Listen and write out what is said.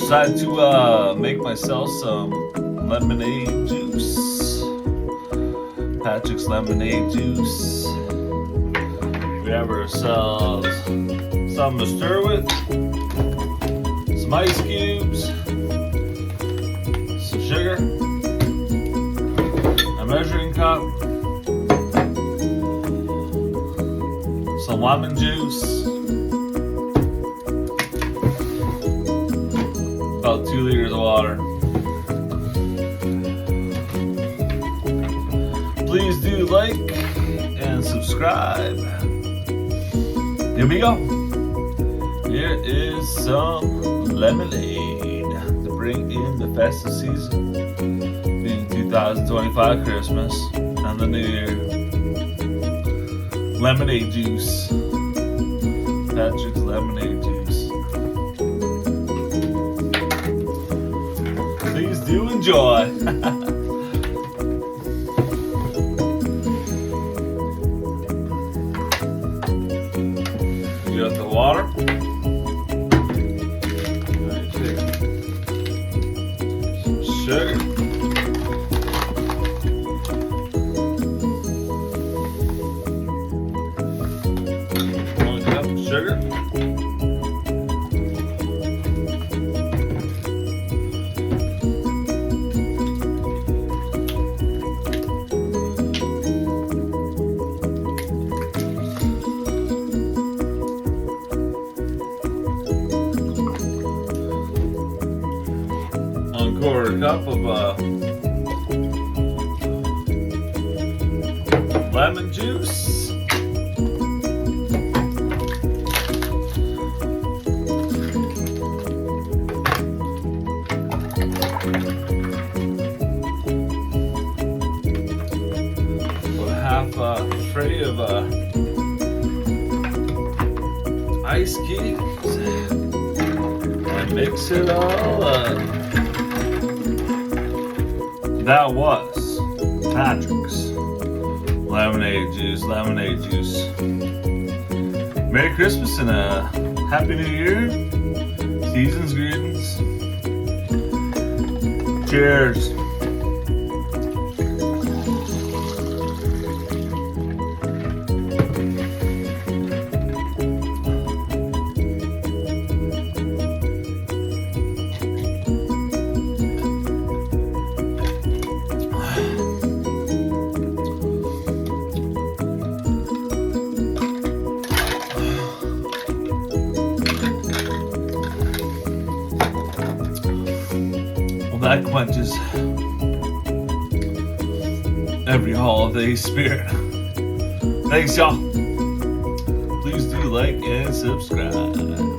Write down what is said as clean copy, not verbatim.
Decided to make myself some lemonade juice. Patrick's lemonade juice. We have ourselves something to stir with. Some ice cubes. Some sugar. A measuring cup. Some lemon juice. About 2 liters of water. Please do like and subscribe. Here we go. Here is some lemonade to bring in the festive season, being 2025 Christmas and the New Year. Lemonade juice. Patrick's lemonade juice. Please do enjoy. You got the water. Some sugar. 1 cup of sugar. Quarter cup of lemon juice. About half a tray of ice cubes and mix it all up. That was Patrick's lemonade juice. Merry Christmas and a Happy New Year. Season's greetings. Cheers. That quenches every holiday spirit. Thanks, y'all. Please do like and subscribe.